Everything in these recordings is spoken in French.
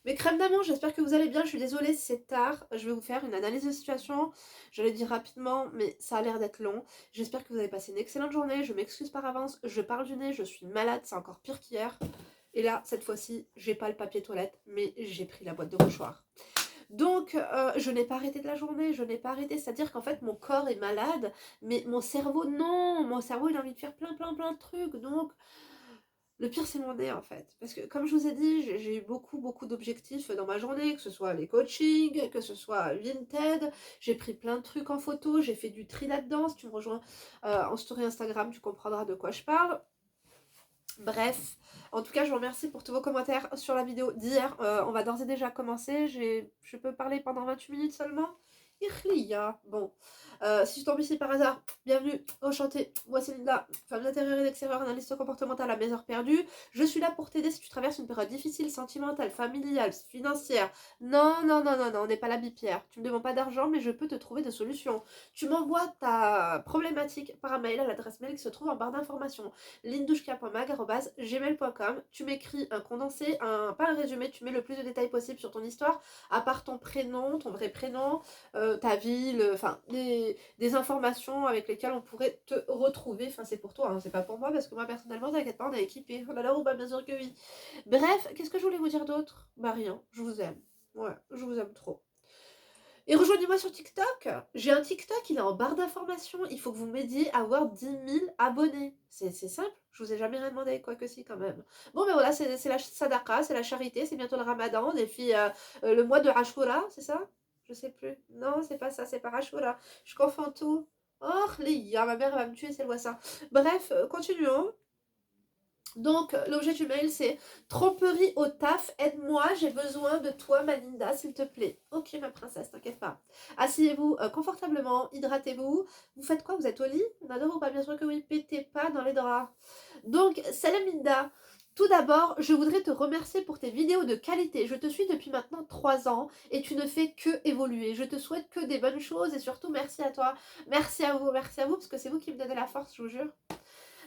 Mes crèmes d'amour, j'espère que vous allez bien. Je suis désolée si c'est tard. Je vais vous faire une analyse de situation. Je l'ai dit rapidement, mais ça a l'air d'être long. J'espère que vous avez passé une excellente journée. Je m'excuse par avance. Je parle du nez, je suis malade, c'est encore pire qu'hier. Et là, cette fois-ci, j'ai pas le papier toilette, mais j'ai pris la boîte de mouchoirs. Donc, je n'ai pas arrêté de la journée, je n'ai pas arrêté. C'est-à-dire qu'en fait, mon corps est malade, mais mon cerveau, non. Mon cerveau, il a envie de faire plein de trucs. Donc, le pire, c'est mon nez, en fait. Parce que, comme je vous ai dit, j'ai eu beaucoup d'objectifs dans ma journée, que ce soit les coachings, que ce soit Vinted. J'ai pris plein de trucs en photo, j'ai fait du tri là-dedans. Si tu me rejoins en story Instagram, tu comprendras de quoi je parle. Bref, en tout cas, je vous remercie pour tous vos commentaires sur la vidéo d'hier. On va d'ores et déjà commencer. Je peux parler pendant 28 minutes seulement. Irlia. Bon, si je tombe ici par hasard, bienvenue, enchantée. Moi, c'est Linda, femme d'intérieur et d'extérieur, analyste comportementale à mes heures perdues. Je suis là pour t'aider si tu traverses une période difficile, sentimentale, familiale, financière. Non, on n'est pas la bipière. Tu me demandes pas d'argent, mais je peux te trouver des solutions. Tu m'envoies ta problématique par mail à l'adresse mail qui se trouve en barre d'informations lindouchka.mag@gmail.com. Tu m'écris un condensé, pas un résumé, tu mets le plus de détails possible sur ton histoire, à part ton prénom, ton vrai prénom, ta ville, enfin des informations avec lesquelles on pourrait te retrouver. Enfin, c'est pour toi, hein, c'est pas pour moi, parce que moi personnellement, t'inquiète pas, on est équipés. Oh là là, ou bah bien sûr que oui. Bref, qu'est-ce que je voulais vous dire d'autre? Bah rien, je vous aime. Ouais, je vous aime trop. Et rejoignez-moi sur TikTok. J'ai un TikTok, il est en barre d'informations. Il faut que vous m'aidiez à avoir 10 000 abonnés. C'est simple, je vous ai jamais rien demandé, quoique si quand même. Bon, ben voilà, c'est la sadaqa, c'est la charité, c'est bientôt le ramadan, les filles, le mois de Ashura, c'est ça? Je sais plus. Non, c'est pas ça, c'est pas Ashura. Je confonds tout. Oh, ma mère va me tuer si elle voit ça. Bref, continuons. Donc, l'objet du mail, c'est tromperie au taf, aide-moi, j'ai besoin de toi, Malinda, s'il te plaît. Ok, ma princesse, t'inquiète pas. Asseyez-vous confortablement, hydratez-vous. Vous faites quoi? Vous êtes au lit? On adore ou pas? Bien sûr que oui, pétez pas dans les draps. Donc, salam Linda. Tout d'abord, je voudrais te remercier pour tes vidéos de qualité. Je te suis depuis maintenant 3 ans et tu ne fais que évoluer. Je te souhaite que des bonnes choses et surtout merci à toi. Merci à vous, parce que c'est vous qui me donnez la force, je vous jure.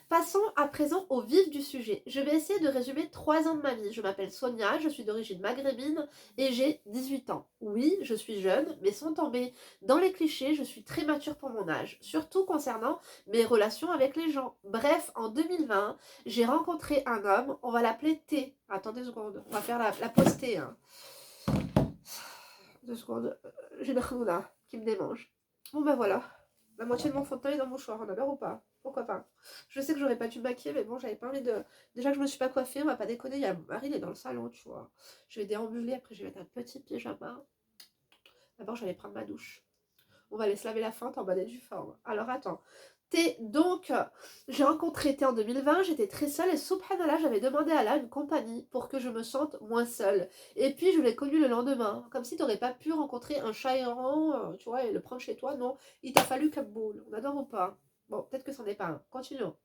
Passons à présent au vif du sujet. Je vais essayer de résumer 3 ans de ma vie. Je m'appelle Sonia, je suis d'origine maghrébine et j'ai 18 ans. Oui, je suis jeune, mais sans tomber dans les clichés, je suis très mature pour mon âge, surtout concernant mes relations avec les gens. Bref, en 2020, j'ai rencontré un homme, on va l'appeler T. Attendez 2 secondes, on va faire la pause T. Hein. 2 secondes, j'ai le khnouna qui me démange. Bon ben voilà. La moitié de mon fond de teint est dans mon choix, on a l'air ou pas? Pourquoi pas? Je sais que j'aurais pas dû me maquiller, mais bon, j'avais pas envie de. Déjà que je me suis pas coiffée, on va pas déconner, il y a Marie, il est dans le salon, tu vois. Je vais déambuler, après je vais mettre un petit pyjama. D'abord, j'allais prendre ma douche. On va aller se laver la fente en bonnet du forme. Alors attends. Donc, j'ai rencontré Thé en 2020, j'étais très seule et subhanallah, j'avais demandé à Allah une compagnie pour que je me sente moins seule. Et puis, je l'ai connu le lendemain. Comme si tu n'aurais pas pu rencontrer un chat errant, tu vois, et le prendre chez toi. Non, il t'a fallu Kaboul. On adore ou pas? Bon, peut-être que c'en est pas un. Continuons.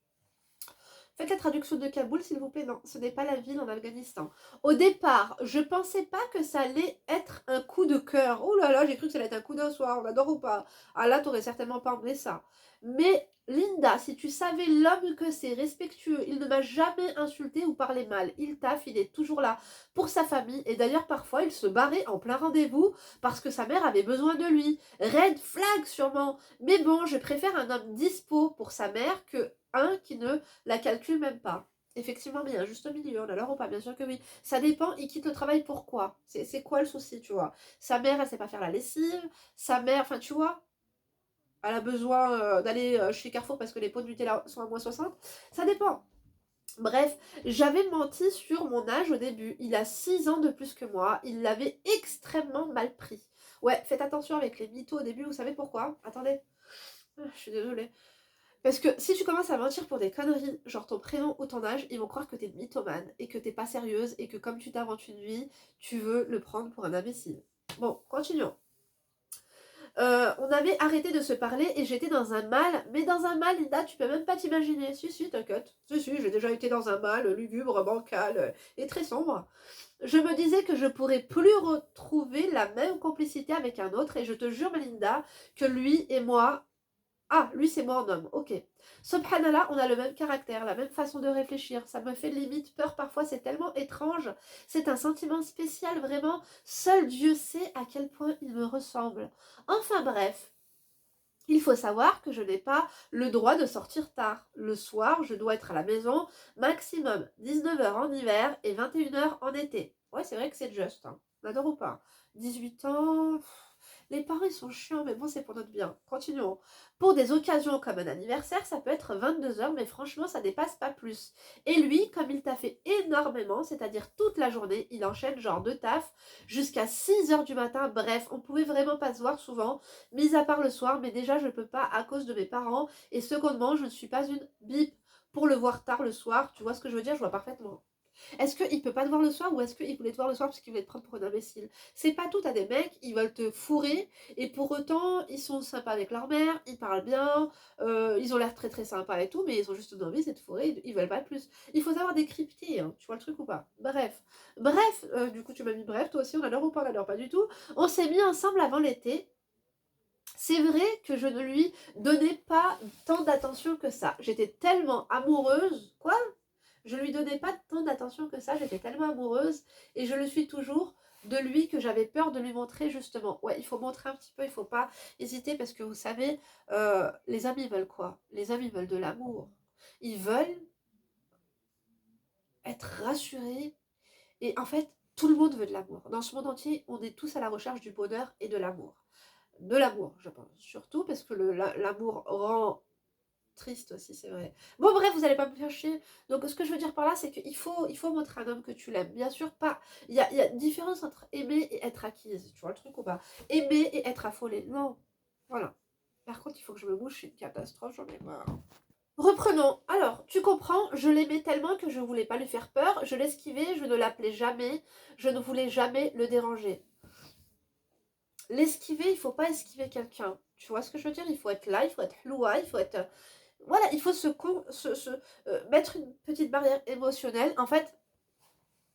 Faites la traduction de Kaboul, s'il vous plaît. Non, ce n'est pas la ville en Afghanistan. Au départ, je pensais pas que ça allait être un coup de cœur. Oh là là, j'ai cru que ça allait être un coup d'un soir. On adore ou pas? Ah là, t'aurais certainement pas emmené ça. Mais Linda, si tu savais l'homme que c'est, respectueux, il ne m'a jamais insulté ou parlé mal. Il taffe, il est toujours là pour sa famille. Et d'ailleurs, parfois, il se barrait en plein rendez-vous parce que sa mère avait besoin de lui. Red flag, sûrement. Mais bon, je préfère un homme dispo pour sa mère que un qui ne la calcule même pas. Effectivement, mais il y a un juste milieu, on a l'heure ou pas, bien sûr que oui. Ça dépend, il quitte le travail pourquoi? C'est quoi le souci, tu vois? Sa mère, elle sait pas faire la lessive, sa mère, enfin, tu vois, elle a besoin d'aller chez Carrefour parce que les pots de Nutella sont à -60. Ça dépend. Bref, j'avais menti sur mon âge au début. Il a 6 ans de plus que moi. Il l'avait extrêmement mal pris. Ouais, faites attention avec les mythos au début, vous savez pourquoi? Attendez. Je suis désolée. Parce que si tu commences à mentir pour des conneries, genre ton prénom ou ton âge, ils vont croire que t'es mythomane et que t'es pas sérieuse et que comme tu t'inventes une vie, tu veux le prendre pour un imbécile. Bon, continuons. On avait arrêté de se parler et j'étais dans un mal, mais dans un mal, Linda, tu peux même pas t'imaginer. Si, t'inquiète. Si, j'ai déjà été dans un mal lugubre, bancal et très sombre. Je me disais que je pourrais plus retrouver la même complicité avec un autre et je te jure, Melinda, que lui et moi, Ah, lui, c'est moi en homme, ok. Subhanallah, on a le même caractère, la même façon de réfléchir. Ça me fait limite peur parfois, c'est tellement étrange. C'est un sentiment spécial, vraiment. Seul Dieu sait à quel point il me ressemble. Enfin bref, il faut savoir que je n'ai pas le droit de sortir tard. Le soir, je dois être à la maison maximum 19 heures en hiver et 21 heures en été. Ouais, c'est vrai que c'est juste, hein. On adore ou pas? 18 ans, les parents ils sont chiants, mais bon, c'est pour notre bien. Continuons. Pour des occasions comme un anniversaire, ça peut être 22 heures, mais franchement, ça dépasse pas plus. Et lui, comme il t'a fait énormément, c'est-à-dire toute la journée, il enchaîne genre de taf jusqu'à 6 heures du matin. Bref, on pouvait vraiment pas se voir souvent, mis à part le soir, mais déjà, je peux pas à cause de mes parents. Et secondement, je ne suis pas une bip pour le voir tard le soir. Tu vois ce que je veux dire? Je vois parfaitement. Est-ce qu'il peut pas te voir le soir ou est-ce qu'il voulait te voir le soir parce qu'il voulait te prendre pour un imbécile? C'est pas tout, t'as des mecs, ils veulent te fourrer et pour autant, ils sont sympas avec leur mère, ils parlent bien, ils ont l'air très très sympas et tout, mais ils ont juste une envie, c'est de fourrer, ils veulent pas plus. Il faut savoir décrypter, hein, tu vois le truc ou pas? Bref, du coup tu m'as mis bref, toi aussi on adore ou pas, on adore pas du tout. On s'est mis ensemble avant l'été. C'est vrai que je ne lui donnais pas tant d'attention que ça. J'étais tellement amoureuse. Quoi? Je lui donnais pas tant d'attention que ça, j'étais tellement amoureuse et je le suis toujours de lui que j'avais peur de lui montrer justement. Ouais, il faut montrer un petit peu, il faut pas hésiter parce que vous savez, les amis veulent quoi? Les amis veulent de l'amour. Ils veulent être rassurés et en fait, tout le monde veut de l'amour. Dans ce monde entier, on est tous à la recherche du bonheur et de l'amour. De l'amour, je pense. Surtout parce que l'amour rend triste aussi, c'est vrai. Bon, bref, vous allez pas me faire chier. Donc, ce que je veux dire par là, c'est qu'il faut montrer à un homme que tu l'aimes. Bien sûr, pas. Il y a différence entre aimer et être acquise. Tu vois le truc ou pas? Aimer et être affolé. Non. Voilà. Par contre, il faut que je me bouge, c'est une catastrophe, j'en ai marre. Reprenons. Alors, tu comprends, je l'aimais tellement que je voulais pas lui faire peur. Je l'esquivais, je ne l'appelais jamais. Je ne voulais jamais le déranger. L'esquiver, il faut pas esquiver quelqu'un. Tu vois ce que je veux dire? Il faut être là, il faut être loin, il faut être voilà, il faut mettre une petite barrière émotionnelle. En fait,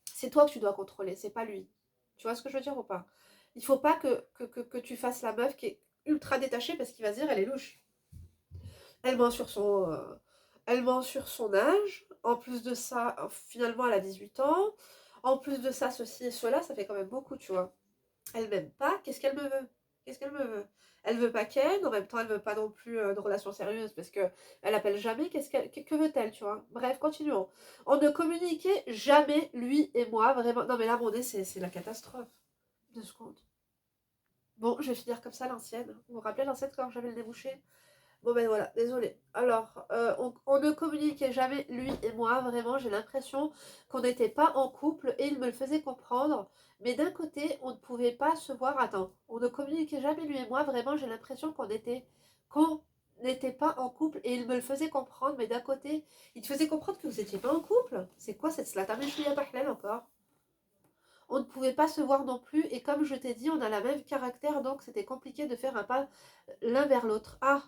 c'est toi que tu dois contrôler, c'est pas lui. Tu vois ce que je veux dire ou pas? Il faut pas que tu fasses la meuf qui est ultra détachée parce qu'il va se dire elle est louche. Elle ment sur elle ment sur son âge. En plus de ça, finalement, elle a 18 ans. En plus de ça, ceci et cela, ça fait quand même beaucoup, tu vois. Elle m'aime pas, qu'est-ce qu'elle me veut? Qu'est-ce qu'elle me veut? Elle veut pas Ken, en même temps elle veut pas non plus de relation sérieuse parce que elle appelle jamais, que veut-elle, tu vois? Bref, continuons. On ne communiquait jamais, lui et moi, vraiment. Non mais là, mon nez, c'est la catastrophe. 2 secondes. Bon, je vais finir comme ça l'ancienne. Vous vous rappelez l'ancienne quand j'avais le nez bouché? Bon ben voilà, désolé. Alors, on ne communiquait jamais, lui et moi, vraiment, j'ai l'impression qu'on n'était pas en couple et il me le faisait comprendre. Mais d'un côté, on ne pouvait pas se voir. Attends, on ne communiquait jamais, lui et moi, vraiment, j'ai l'impression qu'on n'était pas en couple et il me le faisait comprendre. Mais d'un côté, il te faisait comprendre que vous n'étiez pas en couple. C'est quoi cette slatameshliya bahlal encore? On ne pouvait pas se voir non plus et comme je t'ai dit, on a la même caractère donc c'était compliqué de faire un pas l'un vers l'autre. Ah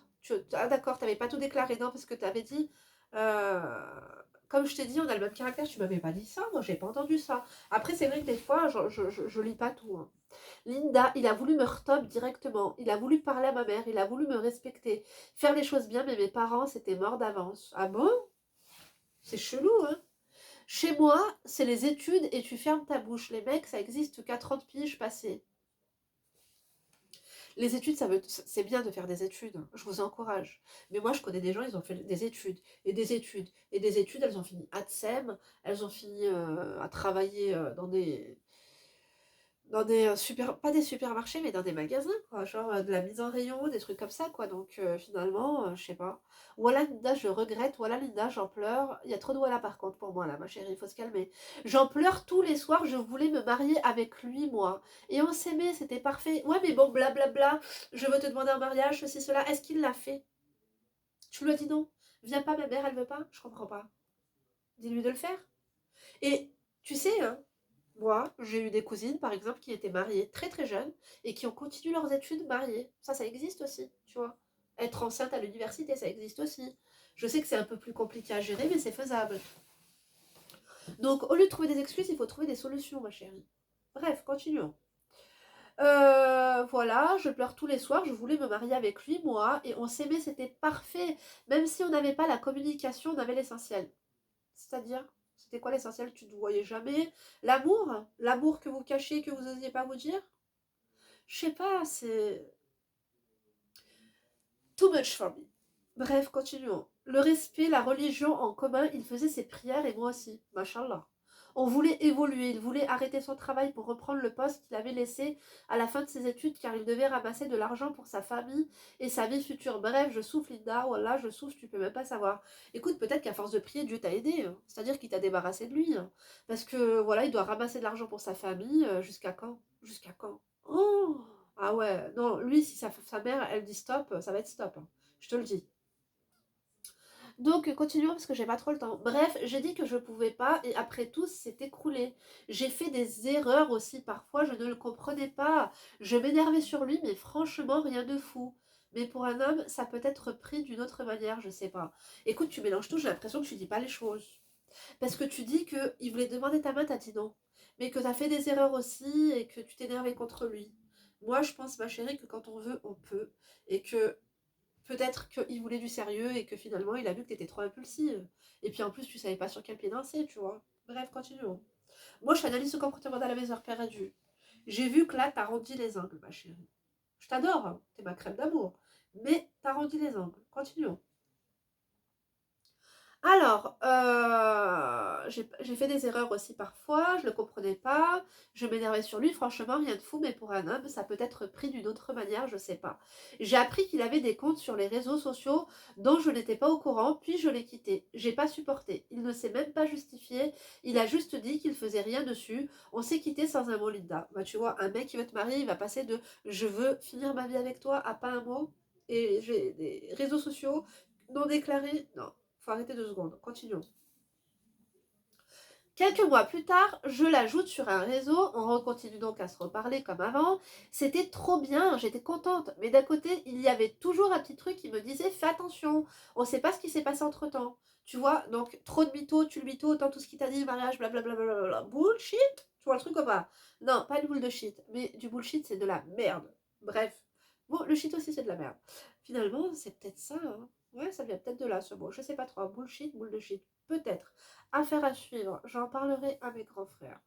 d'accord, t'avais pas tout déclaré, non, parce que t'avais dit, euh, comme je t'ai dit, on a le même caractère, tu m'avais pas dit ça, moi j'ai pas entendu ça. Après c'est vrai que des fois, je lis pas tout, hein. Linda, il a voulu me retop directement, il a voulu parler à ma mère, il a voulu me respecter, faire les choses bien, mais mes parents c'était mort d'avance. Ah bon? C'est chelou, hein? Chez moi, c'est les études et tu fermes ta bouche. Les mecs, ça existe qu'à 30 piges passées. Les études, c'est bien de faire des études. Je vous encourage. Mais moi, je connais des gens, ils ont fait des études et des études et des études. Elles ont fini à TSEM, elles ont fini à travailler dans des pas des supermarchés, mais dans des magasins, quoi. Genre de la mise en rayon, des trucs comme ça, quoi. Donc finalement, je sais pas. Voilà Linda, je regrette. Voilà Linda, j'en pleure. Il y a trop de voilà par contre pour moi, là, ma chérie, il faut se calmer. J'en pleure tous les soirs, je voulais me marier avec lui, moi. Et on s'aimait, c'était parfait. Ouais, mais bon, blablabla, je veux te demander un mariage, ceci, cela. Est-ce qu'il l'a fait? Tu lui as dit non? Viens pas, ma mère, elle veut pas? Je comprends pas. Dis-lui de le faire. Et tu sais, hein, moi, j'ai eu des cousines, par exemple, qui étaient mariées très très jeunes et qui ont continué leurs études mariées. Ça existe aussi, tu vois. Être enceinte à l'université, ça existe aussi. Je sais que c'est un peu plus compliqué à gérer, mais c'est faisable. Donc, au lieu de trouver des excuses, il faut trouver des solutions, ma chérie. Bref, continuons. Voilà, je pleure tous les soirs, je voulais me marier avec lui, moi, et on s'aimait, c'était parfait. Même si on n'avait pas la communication, on avait l'essentiel. C'est-à-dire, c'était quoi l'essentiel? Tu ne voyais jamais. L'amour? L'amour que vous cachez, que vous n'osiez pas vous dire? Je sais pas, c'est too much for me. Bref, continuons. Le respect, la religion en commun, il faisait ses prières et moi aussi, machallah. On voulait évoluer, il voulait arrêter son travail pour reprendre le poste qu'il avait laissé à la fin de ses études car il devait ramasser de l'argent pour sa famille et sa vie future. Bref, je souffle Linda, voilà, je souffle, tu peux même pas savoir. Écoute, peut-être qu'à force de prier, Dieu t'a aidé, hein. C'est-à-dire qu'il t'a débarrassé de lui, hein. Parce que voilà, il doit ramasser de l'argent pour sa famille, jusqu'à quand? Jusqu'à quand? Oh, ah ouais, non, lui, si sa mère, elle dit stop, ça va être stop, hein. Je te le dis. Donc, continuons parce que j'ai pas trop le temps. Bref, j'ai dit que je pouvais pas et après tout, c'est écroulé. J'ai fait des erreurs aussi parfois, je ne le comprenais pas. Je m'énervais sur lui, mais franchement, rien de fou. Mais pour un homme, ça peut être pris d'une autre manière, je sais pas. Écoute, tu mélanges tout, j'ai l'impression que tu dis pas les choses. Parce que tu dis que il voulait demander ta main, t'as dit non. Mais que t'as fait des erreurs aussi et que tu t'énervais contre lui. Moi, je pense, ma chérie, que quand on veut, on peut. Et que peut-être qu'il voulait du sérieux et que finalement il a vu que t'étais trop impulsive. Et puis en plus, tu savais pas sur quel pied danser, tu vois. Bref, continuons. Moi, je t'analyse ce comportement dans la mes heures perdues. J'ai vu que là, t'as rendu les angles, ma chérie. Je t'adore, hein, t'es ma crème d'amour. Mais t'as rendu les angles. Continuons. Alors, j'ai fait des erreurs aussi parfois, je le comprenais pas, je m'énervais sur lui, franchement, rien de fou, mais pour un homme, ça peut être pris d'une autre manière, je sais pas. J'ai appris qu'il avait des comptes sur les réseaux sociaux dont je n'étais pas au courant, puis je l'ai quitté. J'ai pas supporté. Il ne s'est même pas justifié, il a juste dit qu'il faisait rien dessus. On s'est quitté sans un mot, Linda. Bah, tu vois, un mec qui veut te marier, il va passer de je veux finir ma vie avec toi à pas un mot. Et j'ai des réseaux sociaux non déclarés, non. Faut arrêter 2 secondes. Continuons. Quelques mois plus tard, je l'ajoute sur un réseau, on continue donc à se reparler comme avant. C'était trop bien, j'étais contente. Mais d'un côté, il y avait toujours un petit truc qui me disait fais attention, on ne sait pas ce qui s'est passé entre temps. Tu vois, donc trop de mythos, tu le mytho, autant tout ce qu'il t'a dit, mariage, blablabla, bullshit. Tu vois le truc ou pas? Non, pas une boule de shit, mais du bullshit, c'est de la merde. Bref. Bon, le shit aussi, c'est de la merde. Finalement, c'est peut-être ça, hein. Ouais, ça vient peut-être de là, ce mot. Je sais pas trop. Bullshit, boule de shit. Peut-être. Affaire à suivre. J'en parlerai à mes grands frères.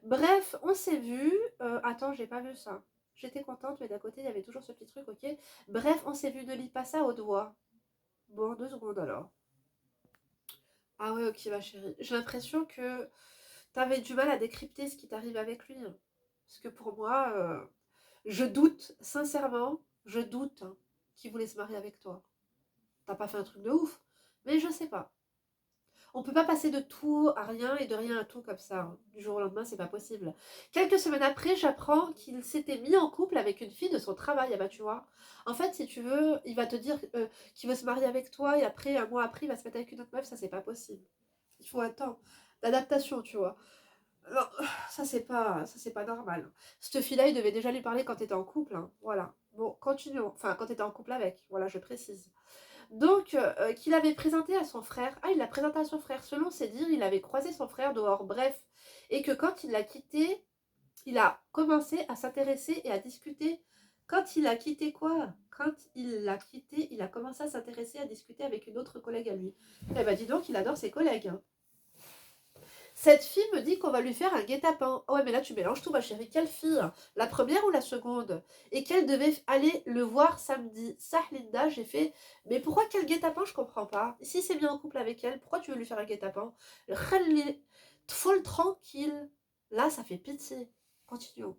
Bref, on s'est vu. Attends, j'ai pas vu ça. J'étais contente, mais d'un côté, il y avait toujours ce petit truc, ok. Bref, on s'est vu de l'IPASA au doigt. Bon, 2 secondes alors. Ah ouais, ok, ma chérie. J'ai l'impression que t'avais du mal à décrypter ce qui t'arrive avec lui, hein. Parce que pour moi, je doute, sincèrement, je doute, hein, qu'il voulait se marier avec toi. T'as pas fait un truc de ouf, mais je sais pas. On peut pas passer de tout à rien et de rien à tout comme ça, hein. Du jour au lendemain, c'est pas possible. Quelques semaines après, j'apprends qu'il s'était mis en couple avec une fille de son travail. Ah bah tu vois. En fait, si tu veux, il va te dire qu'il veut se marier avec toi et après, un mois après, il va se mettre avec une autre meuf. Ça, c'est pas possible. Il faut un temps d'adaptation, tu vois. Non, ça c'est pas normal. Cette fille-là, il devait déjà lui parler quand t'étais en couple, hein. Voilà. Bon, continuons. Enfin, quand t'étais en couple avec. Voilà, je précise. Donc, qu'il avait présenté à son frère. Ah, il l'a présenté à son frère. Selon ses dires, il avait croisé son frère dehors. Bref. Et que quand il l'a quitté, il a commencé à s'intéresser et à discuter. Quand il a quitté quoi? Quand il l'a quitté, il a commencé à s'intéresser, à discuter avec une autre collègue à lui. Eh ben, dis donc, il adore ses collègues, hein. Cette fille me dit qu'on va lui faire un guet-apens. Oh ouais, mais là tu mélanges tout, ma chérie. Quelle fille? La première ou la seconde? Et qu'elle devait aller le voir samedi. Ça, Linda, j'ai fait. Mais pourquoi quel guet-apens? Je comprends pas. Si c'est bien en couple avec elle, pourquoi tu veux lui faire un guet-apens? Khalli, folle tranquille. Là, ça fait pitié. Continuons.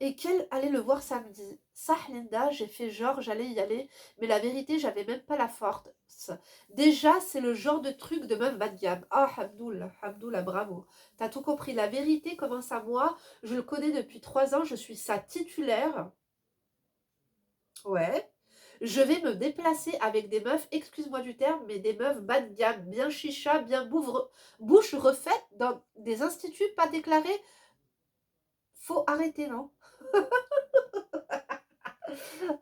Et qu'elle allait le voir samedi. Ça, Linda, j'ai fait genre j'allais y aller, mais la vérité, j'avais même pas la force. Déjà, c'est le genre de truc de meuf bas de gamme. Ah, Hamdoullah, Hamdoullah, bravo. T'as tout compris. La vérité commence à moi. Je le connais depuis 3 ans. Je suis sa titulaire. Ouais. Je vais me déplacer avec des meufs, excuse-moi du terme, mais des meufs bas de gamme, bien chicha, bien bouche refaite dans des instituts pas déclarés. Faut arrêter, non?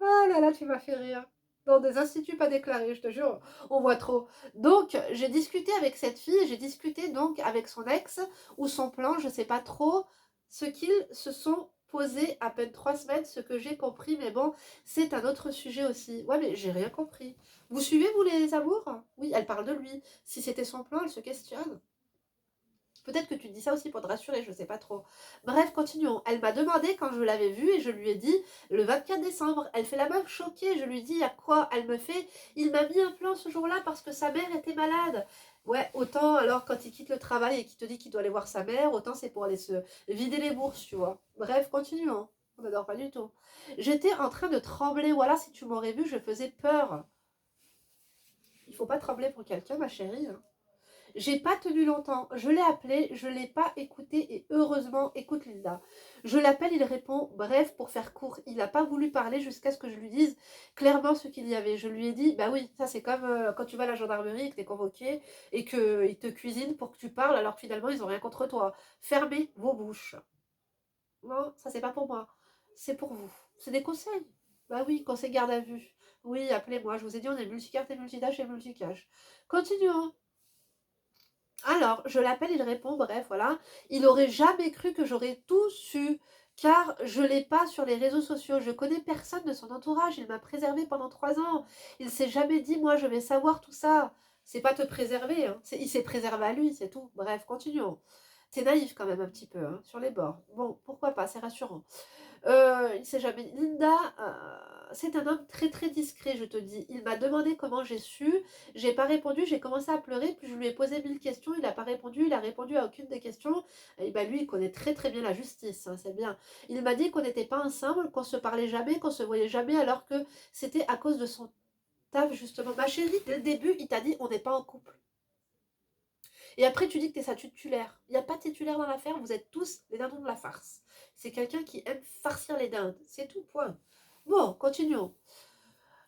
Ah là là, tu m'as fait rire. Dans des instituts pas déclarés, je te jure, on voit trop. Donc, j'ai discuté avec cette fille, j'ai discuté donc avec son ex, ou son plan, je sais pas trop. ce qu'ils se sont posés à peine 3 semaines, ce que j'ai compris, mais bon, c'est un autre sujet aussi. Ouais, mais j'ai rien compris. Vous suivez, vous, les amours? Oui, elle parle de lui. Si c'était son plan, elle se questionne. Peut-être que tu dis ça aussi pour te rassurer, je sais pas trop. Bref, continuons. Elle m'a demandé quand je l'avais vue et je lui ai dit le 24 décembre. Elle fait la meuf choquée. Je lui dis à quoi? Elle me fait il m'a mis un plan ce jour-là parce que sa mère était malade. Ouais, autant alors quand il quitte le travail et qu'il te dit qu'il doit aller voir sa mère, autant c'est pour aller se vider les bourses, tu vois. Bref, continuons. On n'adore pas du tout. J'étais en train de trembler. Voilà, si tu m'aurais vu, je faisais peur. Il faut pas trembler pour quelqu'un, ma chérie, hein. J'ai pas tenu longtemps. Je l'ai appelé, je l'ai pas écouté et heureusement, écoute Linda. Je l'appelle, il répond. Bref, pour faire court, il n'a pas voulu parler jusqu'à ce que je lui dise clairement ce qu'il y avait. Je lui ai dit, bah oui, ça c'est comme quand tu vas à la gendarmerie et que tu es convoqué et qu'ils te cuisinent pour que tu parles alors que finalement ils ont rien contre toi. Fermez vos bouches. Non, ça c'est pas pour moi. C'est pour vous. C'est des conseils. Bah oui, conseil garde à vue. Oui, appelez-moi. Je vous ai dit, on est multicarte et multitâche et multicache. Continuons. Alors, je l'appelle, il répond, bref, voilà. Il aurait jamais cru que j'aurais tout su, car je l'ai pas sur les réseaux sociaux. Je connais personne de son entourage. Il m'a préservé pendant 3 ans. Il s'est jamais dit, moi, je vais savoir tout ça. C'est pas te préserver, hein. Il s'est préservé à lui, c'est tout. Bref, continuons. T'es naïf quand même un petit peu, hein, sur les bords. Bon, pourquoi pas, c'est rassurant. Il sait jamais. Linda, c'est un homme très très discret, je te dis. Il m'a demandé comment j'ai su. J'ai pas répondu, j'ai commencé à pleurer, puis je lui ai posé 1000 questions. Il n'a pas répondu, il a répondu à aucune des questions. Et bah lui, il connaît très très bien la justice, hein, c'est bien. Il m'a dit qu'on n'était pas ensemble, qu'on se parlait jamais, qu'on se voyait jamais, alors que c'était à cause de son taf, justement. Ma chérie, dès le début, il t'a dit on n'est pas en couple. Et après, tu dis que tu es sa titulaire. Il n'y a pas de titulaire dans l'affaire, vous êtes tous les dindons de la farce. C'est quelqu'un qui aime farcir les dindes. C'est tout, point. Bon, continuons.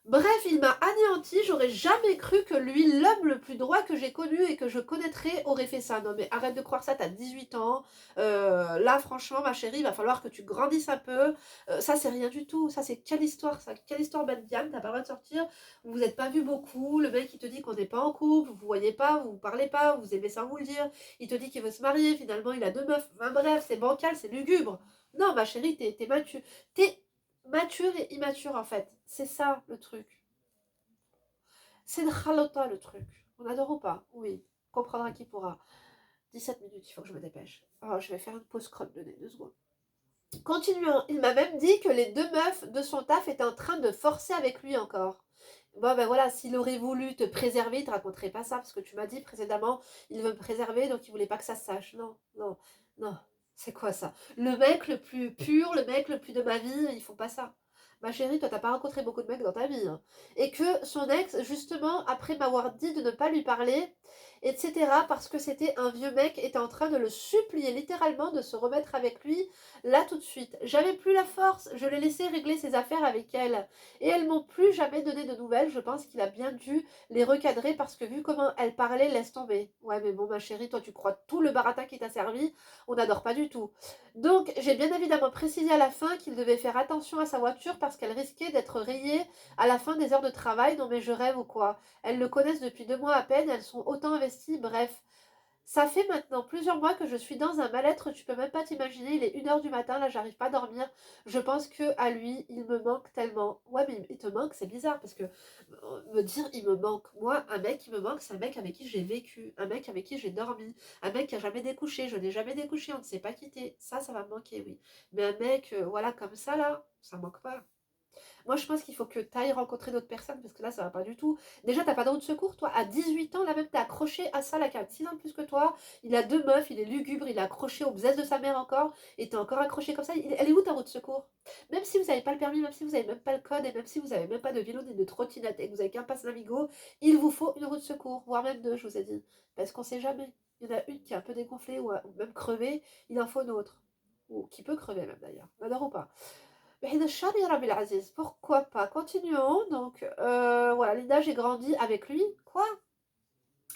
Bref, il m'a anéanti, j'aurais jamais cru que lui, l'homme le plus droit que j'ai connu et que je connaîtrais, aurait fait ça. Non mais arrête de croire ça, t'as 18 ans. Là, franchement, ma chérie, il va falloir que tu grandisses un peu. Ça, c'est rien du tout. Ça, c'est quelle histoire, ça? Quelle histoire bas de gamme, t'as pas le droit de sortir. Vous vous êtes pas vu beaucoup. Le mec, il te dit qu'on n'est pas en couple, vous vous voyez pas, vous vous parlez pas, vous aimez sans vous le dire. Il te dit qu'il veut se marier, finalement, il a 2 meufs. Enfin bref, c'est bancal, c'est lugubre. Non, ma chérie, t'es mature. T'es mature et immature, en fait. C'est ça, le truc. C'est une ralota le truc. On adore ou pas? Oui. Comprendra qui pourra. 17 minutes, il faut que je me dépêche. Oh, je vais faire une pause crotte de nez, 2 secondes. Continuons. Il m'a même dit que les 2 meufs de son taf étaient en train de forcer avec lui encore. Bon, ben voilà, s'il aurait voulu te préserver, il te raconterait pas ça, parce que tu m'as dit précédemment, il veut me préserver, donc il voulait pas que ça se sache. Non, non, non. C'est quoi ça? Le mec le plus pur, le mec le plus de ma vie, ils font pas ça. Ma chérie, toi, t'as pas rencontré beaucoup de mecs dans ta vie, hein. Et que son ex, justement, après m'avoir dit de ne pas lui parler, etc., parce que c'était un vieux mec, était en train de le supplier littéralement de se remettre avec lui, là tout de suite. J'avais plus la force, je l'ai laissé régler ses affaires avec elle. Et elles m'ont plus jamais donné de nouvelles. Je pense qu'il a bien dû les recadrer parce que vu comment elle parlait, laisse tomber. Ouais, mais bon, ma chérie, toi, tu crois tout le baratin qui t'a servi. On n'adore pas du tout. Donc, j'ai bien évidemment précisé à la fin qu'il devait faire attention à sa voiture parce qu'elle risquait d'être rayée à la fin des heures de travail. Non, mais je rêve ou quoi? Elles le connaissent depuis 2 mois à peine. Elles sont autant investies. Bref. Ça fait maintenant plusieurs mois que je suis dans un mal-être, tu peux même pas t'imaginer, il est 1 heure du matin, là j'arrive pas à dormir, je pense que à lui, il me manque tellement. Ouais mais il te manque, c'est bizarre, parce que me dire il me manque, moi un mec qui me manque, c'est un mec avec qui j'ai vécu, un mec avec qui j'ai dormi, un mec qui a jamais découché, je n'ai jamais découché, on ne s'est pas quitté, ça va me manquer, oui. Mais un mec, voilà, comme ça là, ça manque pas. Moi, je pense qu'il faut que tu ailles rencontrer d'autres personnes parce que là, ça va pas du tout. Déjà, t'as pas de route de secours, toi. À 18 ans, là même, t'es accroché à ça, là, qui a 6 ans de plus que toi. Il a 2 meufs, il est lugubre, il est accroché au bzèze de sa mère encore. Et t'es encore accroché comme ça. Elle est où ta route de secours? Même si vous n'avez pas le permis, même si vous n'avez même pas le code, et même si vous n'avez même pas de vélo ni de trottinette et que vous avez qu'un passe Navigo, il vous faut une route de secours, voire même 2, je vous ai dit. Parce qu'on sait jamais. Il y en a une qui est un peu dégonflée ou même crevée, il en faut une autre. Ou qui peut crever même d'ailleurs. D'accord ou pas? Pourquoi pas? Continuons. Donc, voilà, Linda, j'ai grandi avec lui. Quoi?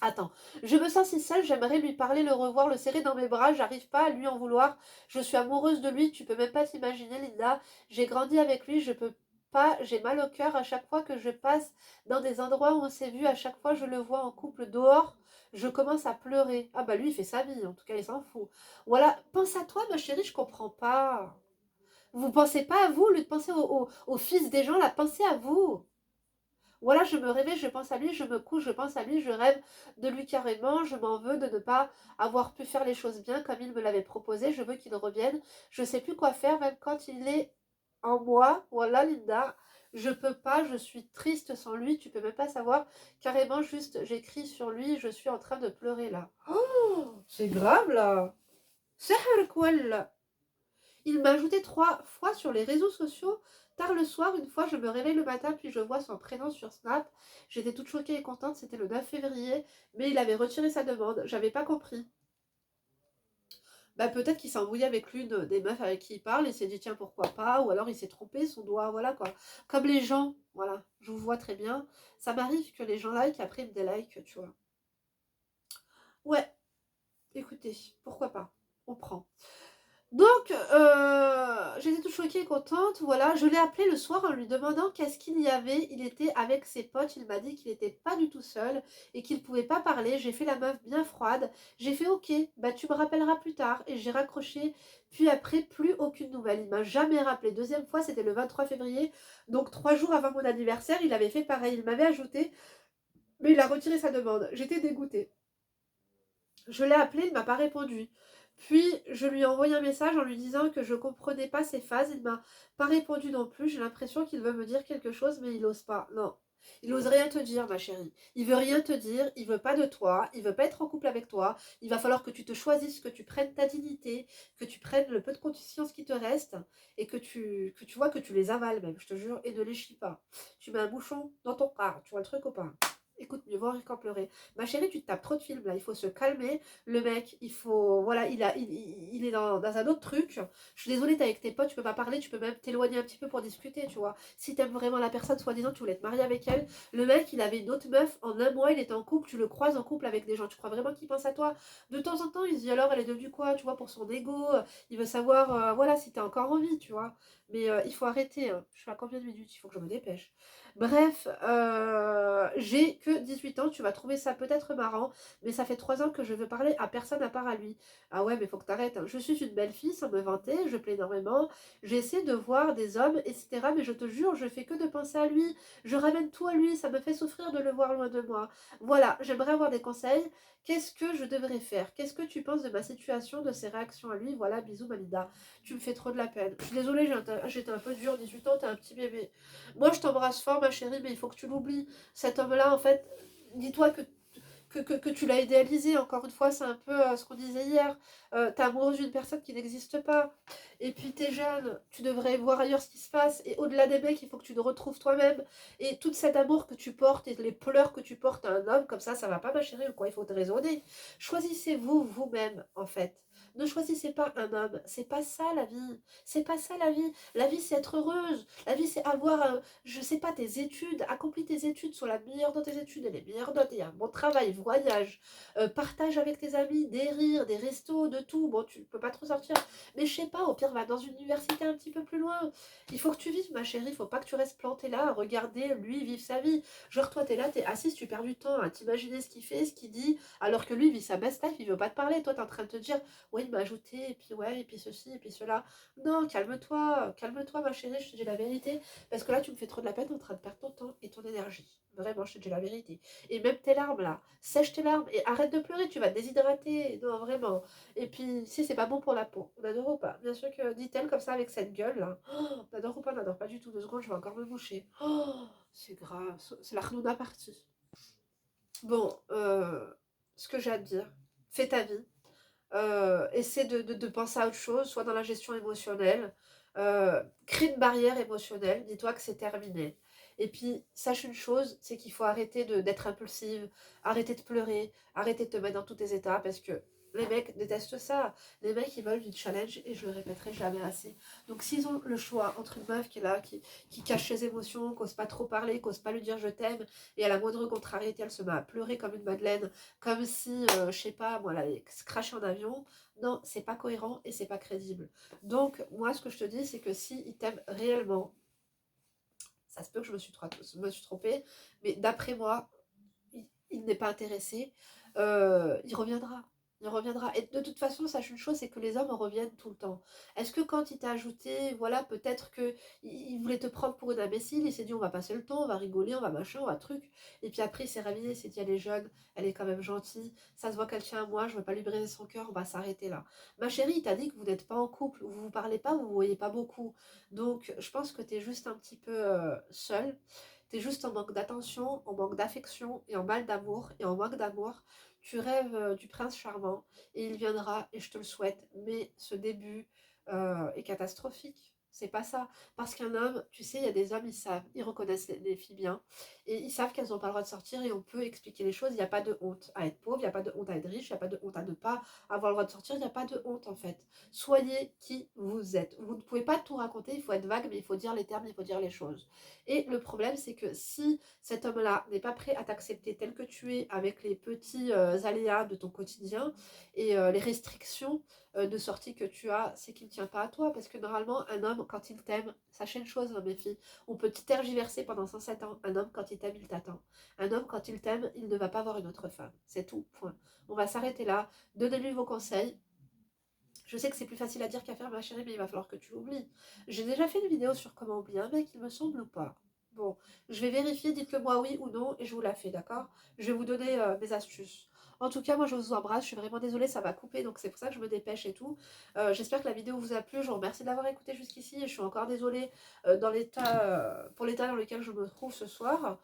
Attends, je me sens si seule, j'aimerais lui parler, le revoir, le serrer dans mes bras, j'arrive pas à lui en vouloir. Je suis amoureuse de lui, tu peux même pas t'imaginer, Linda. J'ai grandi avec lui, je peux pas, j'ai mal au cœur à chaque fois que je passe dans des endroits où on s'est vu, à chaque fois je le vois en couple dehors. je commence à pleurer. Ah bah lui, il fait sa vie, en tout cas, il s'en fout. Voilà, pense à toi, ma chérie, je comprends pas. Vous pensez pas à vous, au lieu de penser au fils des gens, là, pensez à vous. Voilà, je me réveille, je pense à lui, je me couche, je pense à lui, je rêve de lui carrément, je m'en veux de ne pas avoir pu faire les choses bien comme il me l'avait proposé, je veux qu'il revienne, je sais plus quoi faire, même quand il est en moi, voilà Linda, je peux pas, je suis triste sans lui, tu peux même pas savoir, carrément juste j'écris sur lui, je suis en train de pleurer là. Oh, c'est grave là. C'est quoi là. Il m'a ajouté 3 fois sur les réseaux sociaux. Tard le soir, une fois, je me réveille le matin, puis je vois son prénom sur Snap. J'étais toute choquée et contente, c'était le 9 février, mais il avait retiré sa demande. J'avais pas compris. Bah peut-être qu'il s'est embrouillé avec l'une des meufs avec qui il parle et s'est dit tiens pourquoi pas, ou alors il s'est trompé, son doigt, voilà quoi. Comme les gens, voilà, je vous vois très bien. Ça m'arrive que les gens like, après ils me délike, tu vois. Ouais, écoutez, pourquoi pas, on prend. Donc, j'étais toute choquée et contente, voilà. Je l'ai appelé le soir en lui demandant qu'est-ce qu'il y avait. Il était avec ses potes, il m'a dit qu'il n'était pas du tout seul et qu'il ne pouvait pas parler. J'ai fait la meuf bien froide. J'ai fait ok, bah tu me rappelleras plus tard. Et j'ai raccroché, puis après, plus aucune nouvelle. Il m'a jamais rappelé. Deuxième fois, c'était le 23 février, donc 3 jours avant mon anniversaire, il avait fait pareil. Il m'avait ajouté, mais il a retiré sa demande. J'étais dégoûtée. Je l'ai appelé, il ne m'a pas répondu. Puis je lui ai envoyé un message en lui disant que je ne comprenais pas ses phases. Il ne m'a pas répondu non plus. J'ai l'impression qu'il veut me dire quelque chose, mais il n'ose pas. Non. Il n'ose rien te dire, ma chérie. Il veut rien te dire, il veut pas de toi, il veut pas être en couple avec toi. Il va falloir que tu te choisisses, que tu prennes ta dignité, que tu prennes le peu de conscience qui te reste et que tu vois que tu les avales même, je te jure, et ne les chie pas. Tu mets un bouchon dans ton car, tu vois le truc ou pas? Écoute, mieux voir qu'en pleurer. Ma chérie, tu te tapes trop de films là, il faut se calmer. Le mec, il faut. Voilà, il est dans un autre truc. Je suis désolée, t'es avec tes potes, tu peux pas parler, tu peux même t'éloigner un petit peu pour discuter, tu vois. Si t'aimes vraiment la personne, soi-disant, tu voulais te marier avec elle. Le mec, il avait une autre meuf, en un mois, il était en couple, tu le croises en couple avec des gens. Tu crois vraiment qu'il pense à toi? De temps en temps, il se dit alors, elle est devenue quoi, tu vois, pour son ego. Il veut savoir, voilà, si t'es encore en vie, tu vois. Mais il faut arrêter, hein. Je suis à combien de minutes? Il faut que je me dépêche. Bref, j'ai que 18 ans, tu vas trouver ça peut-être marrant, mais ça fait 3 ans que je veux parler à personne à part à lui. Ah ouais, mais faut que t'arrêtes, hein. Je suis une belle fille, sans me vanter, je plais énormément, j'essaie de voir des hommes, etc. Mais je te jure, je fais que de penser à lui, je ramène tout à lui, ça me fait souffrir de le voir loin de moi. Voilà, j'aimerais avoir des conseils. Qu'est-ce que je devrais faire? Qu'est-ce que tu penses de ma situation, de ses réactions à lui? Voilà, bisous Malida. Tu me fais trop de la peine. Je suis désolée, j'étais un peu dure, 18 ans, t'es un petit bébé. Moi, je t'embrasse fort, ma chérie, mais il faut que tu l'oublies. Cet homme-là, en fait, dis-toi que tu l'as idéalisé. Encore une fois, c'est un peu ce qu'on disait hier. T'es amoureuse d'une personne qui n'existe pas. Et puis, t'es jeune, tu devrais voir ailleurs ce qui se passe. Et au-delà des mecs, il faut que tu te retrouves toi-même. Et tout cet amour que tu portes et les pleurs que tu portes à un homme, comme ça va pas, ma chérie, ou quoi? Il faut te raisonner. Choisissez-vous vous-même, en fait. Ne choisissez pas un homme. C'est pas ça la vie. C'est pas ça la vie. La vie, c'est être heureuse. La vie, c'est avoir je sais pas, tes études, accomplis tes études, sois la meilleure dans tes études et les meilleures notes, et un bon travail, voyage, partage avec tes amis, des rires, des restos, de tout. Bon, tu peux pas trop sortir, mais je sais pas, au pire, va dans une université un petit peu plus loin. Il faut que tu vives, ma chérie, il faut pas que tu restes plantée là, à regarder lui vivre sa vie. Genre, toi, t'es là, t'es assise, tu perds du temps à t'imaginer ce qu'il fait, ce qu'il dit, alors que lui vit sa best life, il veut pas te parler. Toi, t'es en train de te dire, ouais, il m'a ajouté, et puis ouais, et puis ceci, et puis cela. Non, calme-toi, ma chérie, je te dis la vérité. Parce que là, tu me fais trop de la peine en train de perdre ton temps et ton énergie. Vraiment, je te dis la vérité. Et même tes larmes, là. Sèche tes larmes et arrête de pleurer, tu vas te déshydrater. Non, vraiment. Et puis, si c'est pas bon pour la peau, on adore ou pas? Bien sûr que dit-elle comme ça avec cette gueule, là. Oh, on adore ou pas? On n'adore pas du tout. 2 secondes, je vais encore me boucher. Oh, c'est grave. C'est la Khnouna partie. Bon, ce que j'ai à te dire, fais ta vie. Essaie de penser à autre chose, soit dans la gestion émotionnelle. Crée une barrière émotionnelle, dis-toi que c'est terminé. Et puis, sache une chose, c'est qu'il faut arrêter d'être impulsive, arrêter de pleurer, arrêter de te mettre dans tous tes états, parce que les mecs détestent ça. Les mecs, ils veulent du challenge, et je le répéterai jamais assez. Donc, s'ils ont le choix entre une meuf qui est là, qui cache ses émotions, qui n'ose pas trop parler, qui n'ose pas lui dire je t'aime, et à la moindre contrariété, elle se met à pleurer comme une madeleine, comme si, je sais pas, moi, elle allait se cracher en avion. Non, c'est pas cohérent et c'est pas crédible. Donc, moi, ce que je te dis, c'est que si il t'aime réellement, ça se peut que je me suis trompée, mais d'après moi, il n'est pas intéressé. il reviendra. Il reviendra. Et de toute façon, sache une chose, c'est que les hommes reviennent tout le temps. Est-ce que quand il t'a ajouté, voilà, peut-être que il voulait te prendre pour une imbécile, il s'est dit on va passer le temps, on va rigoler, on va machin, on va truc. Et puis après, il s'est réveillé, il s'est dit elle est jeune, elle est quand même gentille, ça se voit qu'elle tient à moi, je veux pas lui briser son cœur, on va s'arrêter là. Ma chérie, il t'a dit que vous n'êtes pas en couple, vous vous parlez pas, vous vous voyez pas beaucoup. Donc, je pense que t'es juste un petit peu seule. T'es juste en manque d'attention, en manque d'affection et en mal d'amour. Et en manque d'amour, tu rêves du prince charmant et il viendra et je te le souhaite. Mais ce début est catastrophique. C'est pas ça. Parce qu'un homme, tu sais, il y a des hommes, ils savent, ils reconnaissent les filles bien et ils savent qu'elles n'ont pas le droit de sortir et on peut expliquer les choses. Il n'y a pas de honte à être pauvre, il n'y a pas de honte à être riche, il n'y a pas de honte à ne pas avoir le droit de sortir, il n'y a pas de honte en fait. Soyez qui vous êtes. Vous ne pouvez pas tout raconter, il faut être vague, mais il faut dire les termes, il faut dire les choses. Et le problème, c'est que si cet homme-là n'est pas prêt à t'accepter tel que tu es, avec les petits aléas de ton quotidien et les restrictions de sortie que tu as, c'est qu'il ne tient pas à toi. Parce que normalement, un homme, quand il t'aime, sachez une chose, hein, mes filles, on peut tergiverser pendant 107 ans. Un homme, quand il t'aime, il t'attend. Un homme, quand il t'aime, il ne va pas voir une autre femme. C'est tout, point. On va s'arrêter là. Donnez-lui vos conseils. Je sais que c'est plus facile à dire qu'à faire, ma chérie, mais il va falloir que tu l'oublies. J'ai déjà fait une vidéo sur comment oublier un mec, il me semble ou pas. Bon, je vais vérifier, dites-le moi oui ou non, et je vous la fais, d'accord? Je vais vous donner mes astuces. En tout cas, moi je vous embrasse, je suis vraiment désolée, ça va couper, donc c'est pour ça que je me dépêche et tout. J'espère que la vidéo vous a plu, je vous remercie de l'avoir écouté jusqu'ici, et je suis encore désolée pour l'état dans lequel je me trouve ce soir.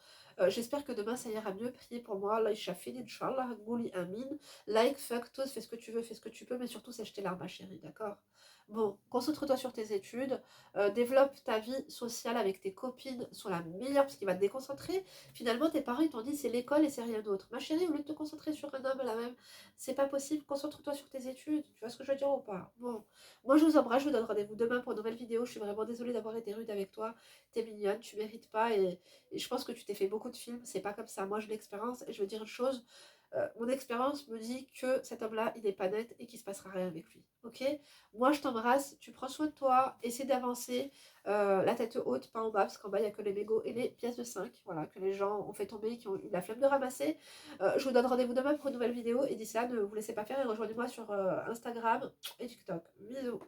J'espère que demain ça ira mieux, priez pour moi, là, Ishafin, Inch'Allah, Gouli Amin. Like, fuck, tous, fais ce que tu veux, fais ce que tu peux, mais surtout sèche tes larmes, ma chérie, d'accord? Bon, concentre-toi sur tes études, développe ta vie sociale avec tes copines, sois la meilleure parce qu'il va te déconcentrer. Finalement, tes parents ils t'ont dit c'est l'école et c'est rien d'autre. Ma chérie, au lieu de te concentrer sur un homme là même, c'est pas possible, concentre-toi sur tes études. Tu vois ce que je veux dire ou pas? Bon, moi je vous embrasse, je vous donne rendez-vous demain pour une nouvelle vidéo. Je suis vraiment désolée d'avoir été rude avec toi. T'es mignonne, tu mérites pas et je pense que tu t'es fait beaucoup de films. C'est pas comme ça. Moi j'ai l'expérience et je veux dire une chose. Mon expérience me dit que cet homme-là, il n'est pas net et qu'il se passera rien avec lui. Ok? Moi, je t'embrasse, tu prends soin de toi, essaie d'avancer la tête haute, pas en bas, parce qu'en bas, il n'y a que les mégots et les pièces de 5, voilà, que les gens ont fait tomber, qui ont eu la flemme de ramasser. Je vous donne rendez-vous demain pour une nouvelle vidéo et d'ici là, ne vous laissez pas faire et rejoignez-moi sur Instagram et TikTok. Bisous!